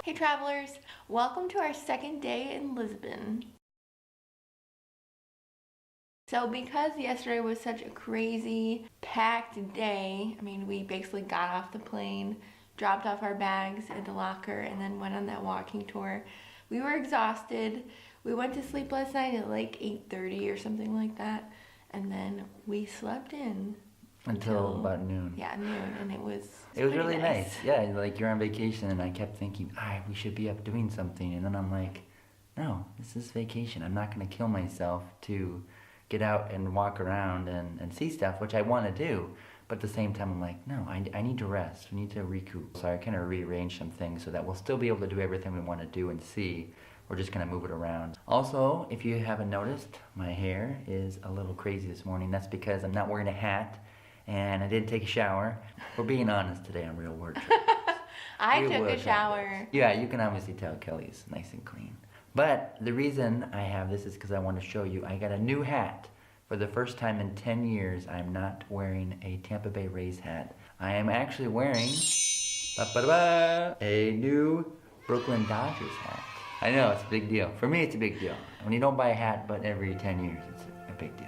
Hey travelers, welcome to our second day in Lisbon. So because yesterday was such a crazy, packed day, we basically got off the plane, dropped off our bags at the locker, and then went on that walking tour. We were exhausted. We went to sleep last night at like 8:30 or something like that, and then we slept in until about noon. Yeah, noon, and it was really nice. Yeah, like you're on vacation, and I kept thinking, we should be up doing something, and then I'm like, no, this is vacation. I'm not gonna kill myself to get out and walk around and see stuff, which I want to do, but at the same time I'm like, no, I need to rest. We need to recoup. So I kind of rearranged some things so that we'll still be able to do everything we want to do and see. We're just gonna move it around. Also, if you haven't noticed, my hair is a little crazy this morning. That's because I'm not wearing a hat and I didn't take a shower. We're being honest today on Real Word Trip. I took a shower. Yeah, you can obviously tell Kelly's nice and clean. But the reason I have this is because I want to show you I got a new hat. For the first time in 10 years, I'm not wearing a Tampa Bay Rays hat. I am actually wearing a new Brooklyn Dodgers hat. I know, it's a big deal. For me, it's a big deal. When you don't buy a hat, but every 10 years, it's a big deal.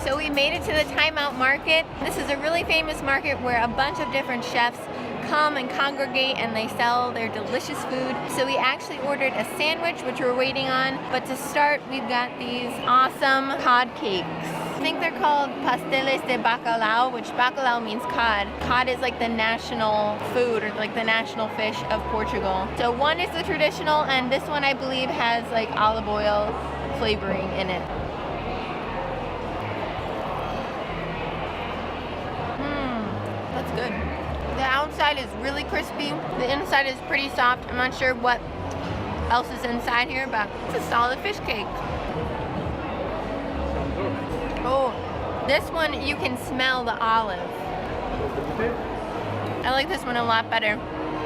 So we made it to the Time Out Market. This is a really famous market where a bunch of different chefs come and congregate and they sell their delicious food. So we actually ordered a sandwich, which we're waiting on. But to start, we've got these awesome cod cakes. I think they're called pasteles de bacalao, which bacalao means cod. Cod is like the national food or like the national fish of Portugal. So one is the traditional, and this one I believe has like olive oil flavoring in it. That's good. The outside is really crispy. The inside is pretty soft. I'm not sure what else is inside here, but it's a solid fish cake. Oh, this one you can smell the olive. I like this one a lot better.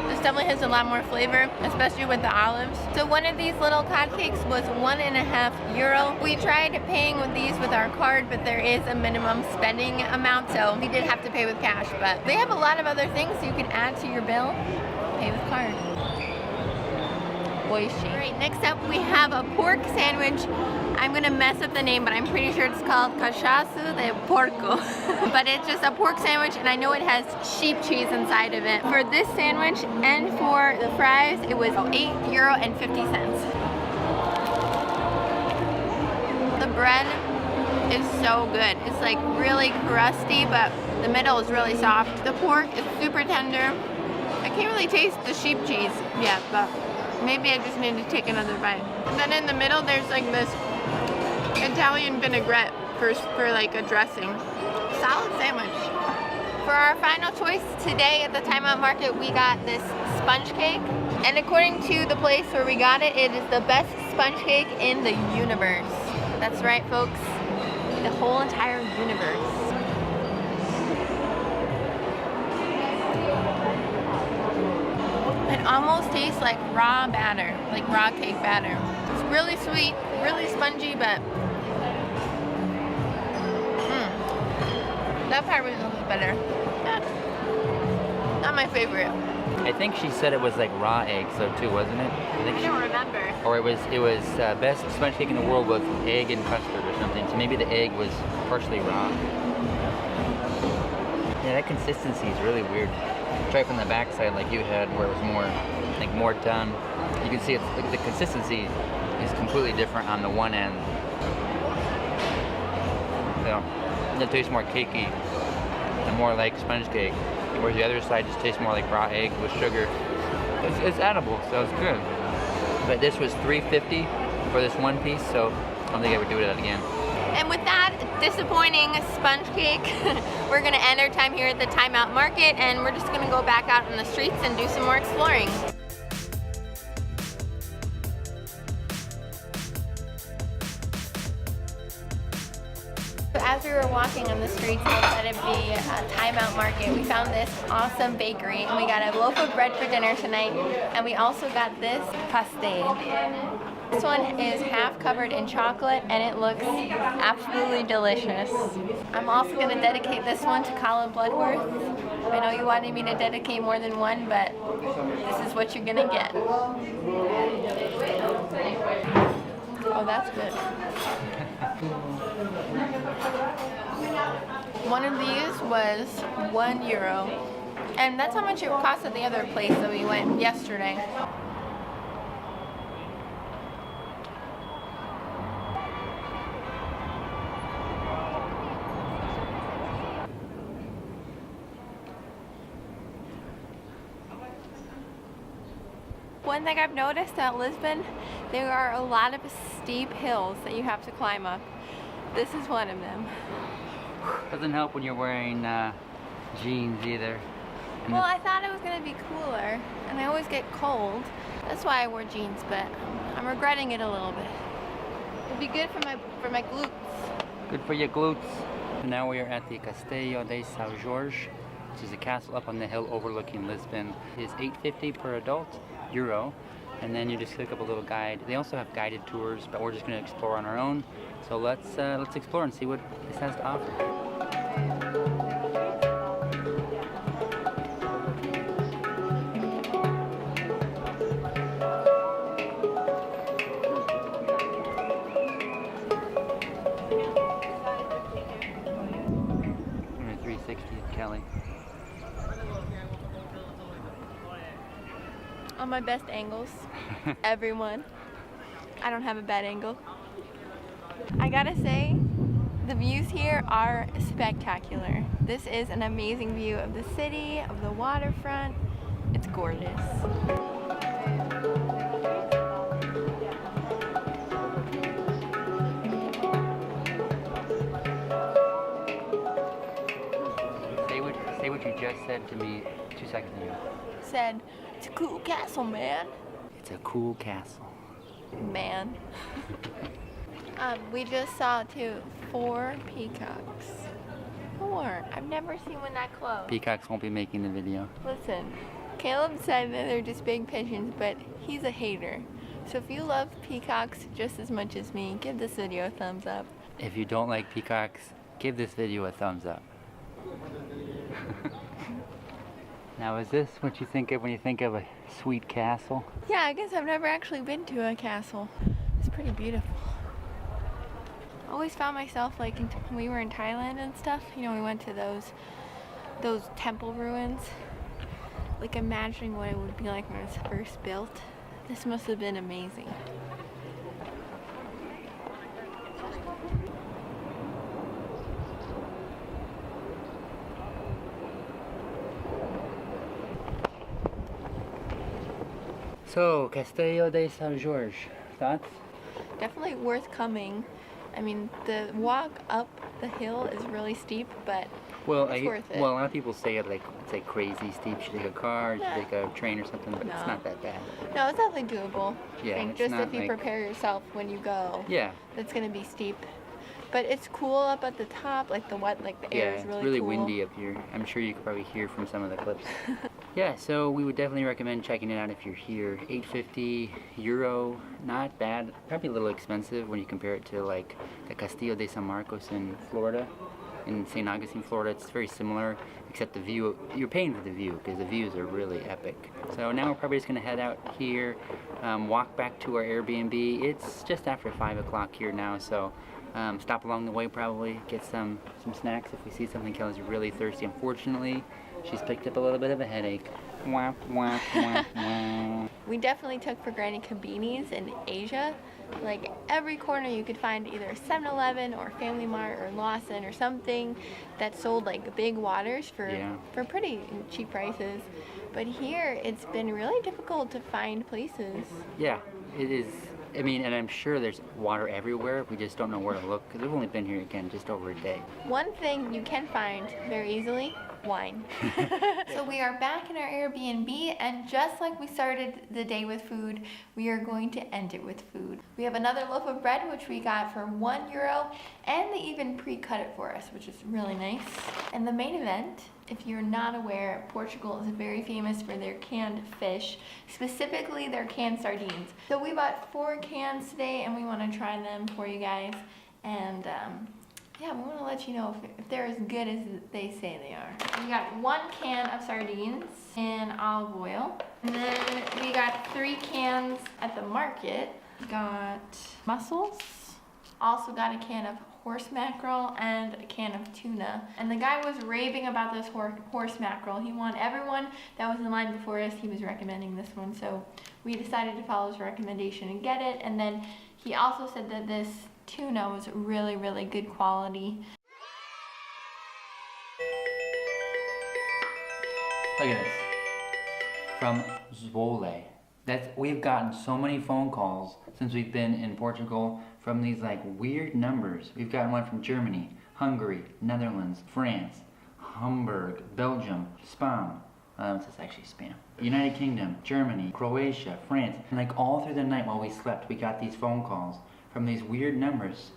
This definitely has a lot more flavor, especially with the olives. So one of these little cod cakes was €1.50. We tried paying with these with our card, but there is a minimum spending amount, so we did have to pay with cash. But they have a lot of other things you can add to your bill. Pay with card. Oishi. All right, next up we have a pork sandwich. I'm gonna mess up the name, but I'm pretty sure it's called Castillo de Porco. But it's just a pork sandwich, and I know it has sheep cheese inside of it. For this sandwich and for the fries, it was €8.50. The bread is so good. It's like really crusty, but the middle is really soft. The pork is super tender. I can't really taste the sheep cheese yet, but maybe I just need to take another bite. And then in the middle, there's like this Italian vinaigrette for like a dressing. Solid sandwich. For our final choice today at the Time Out Market, we got this sponge cake. And according to the place where we got it, it is the best sponge cake in the universe. That's right, folks. The whole entire universe. It almost tastes like raw batter, like raw cake batter. It's really sweet, really spongy, but that part was a little better. Not my favorite. I think she said it was like raw egg, so too, wasn't it? I don't remember. Or it was best sponge cake in the world with egg and custard or something. So maybe the egg was partially raw. Yeah, that consistency is really weird. Try from the backside like you had, where it was more done. You can see it's like the consistency is completely different on the one end. So it tastes more cakey and more like sponge cake, whereas the other side just tastes more like raw egg with sugar. It's edible, so it's good. But this was $3.50 for this one piece, so I don't think I would do that again. And with that disappointing sponge cake, we're gonna end our time here at the Time Out Market, and we're just gonna go back out in the streets and do some more exploring. As we were walking on the streets outside of the Timeout Market, we found this awesome bakery, and we got a loaf of bread for dinner tonight, and we also got this pastel. This one is half covered in chocolate, and it looks absolutely delicious. I'm also going to dedicate this one to Colin Bloodworth. I know you wanted me to dedicate more than one, but this is what you're going to get. Oh, that's good. One of these was €1, and that's how much it cost at the other place that we went yesterday. One thing I've noticed at Lisbon, there are a lot of steep hills that you have to climb up. This is one of them. Doesn't help when you're wearing jeans either. Well, I thought it was going to be cooler, and I always get cold. That's why I wore jeans, but I'm regretting it a little bit. It'd be good for my glutes. Good for your glutes. Now we are at the Castillo de Sao Jorge, which is a castle up on the hill overlooking Lisbon. It is $8.50 per adult, euro, and then you just click up a little guide. They also have guided tours, but we're just going to explore on our own. So let's explore and see what this has to offer. We're 360 at Kelly. On my best angles, everyone. I don't have a bad angle. I gotta say, the views here are spectacular. This is an amazing view of the city, of the waterfront. It's gorgeous. Say what you just said to me 2 seconds ago. Said, it's a cool castle, man. It's a cool castle. Man. We just saw 4 peacocks. 4. I've never seen one that close. Peacocks won't be making the video. Listen, Caleb said that they're just big pigeons, but he's a hater. So if you love peacocks just as much as me, give this video a thumbs up. If you don't like peacocks, give this video a thumbs up. Now, is this what you think of when you think of a sweet castle? Yeah, I guess I've never actually been to a castle. It's pretty beautiful. I always found myself, like, when we were in Thailand and stuff, you know, we went to those temple ruins, like, imagining what it would be like when it was first built. This must have been amazing. So, Castillo de San Jorge, thoughts? Definitely worth coming. I mean, the walk up the hill is really steep, but it's worth it. Well, a lot of people say it's like crazy steep. You should take a car, you should take a train or something, but it's No. not that bad. No, it's definitely doable. Yeah, I think it's just not if you like- prepare yourself when you go, Yeah. it's gonna be steep. But it's cool up at the top, like the air is it's really really cool. windy up here. I'm sure you could probably hear from some of the clips. Yeah, so we would definitely recommend checking it out if you're here. €8.50, not bad. Probably a little expensive when you compare it to like the Castillo de San Marcos in Florida. In St. Augustine, Florida, it's very similar, except the view, you're paying for the view because the views are really epic. So now we're probably just gonna head out here, walk back to our Airbnb. It's just after 5 o'clock here now, so stop along the way probably, get some snacks if we see something. Kelly's really thirsty. Unfortunately, she's picked up a little bit of a headache. Wah, wah, wah, wah. We definitely took for granted convenience in Asia. Like every corner you could find either a 7-Eleven or Family Mart or Lawson or something that sold like big waters for pretty cheap prices. But here it's been really difficult to find places. Yeah, it is. I mean, and I'm sure there's water everywhere. We just don't know where to look because we've only been here again just over a day. One thing you can find very easily wine. So we are back in our Airbnb, and just like we started the day with food, we are going to end it with food. We have another loaf of bread, which we got for €1, and they even pre-cut it for us, which is really nice. And the main event, if you're not aware, Portugal is very famous for their canned fish, specifically their canned sardines. So we bought 4 cans today, and we want to try them for you guys. And yeah, we want to let you know if they're as good as they say they are. We got 1 can of sardines in olive oil. And then we got 3 cans at the market. Got mussels. Also got a can of horse mackerel and a can of tuna. And the guy was raving about this horse mackerel. He wanted everyone that was in line before us, he was recommending this one. So we decided to follow his recommendation and get it. And then he also said that this tuna was really, really good quality. Look at this. From Zwole. We've gotten so many phone calls since we've been in Portugal from these like weird numbers. We've gotten one from Germany, Hungary, Netherlands, France, Hamburg, Belgium, Spain. This is actually Spain. United Kingdom, Germany, Croatia, France. And like all through the night while we slept, we got these phone calls from these weird numbers.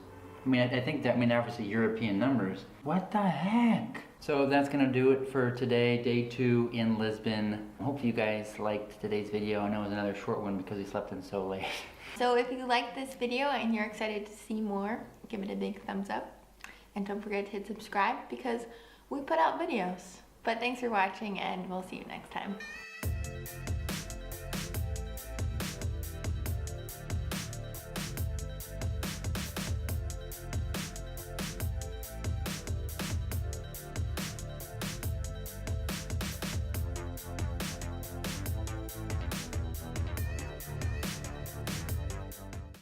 I mean, I think that, obviously European numbers. What the heck? So that's gonna do it for today, day 2 in Lisbon. Hope you guys liked today's video. I know it was another short one because we slept in so late. So if you liked this video and you're excited to see more, give it a big thumbs up. And don't forget to hit subscribe because we put out videos. But thanks for watching, and we'll see you next time.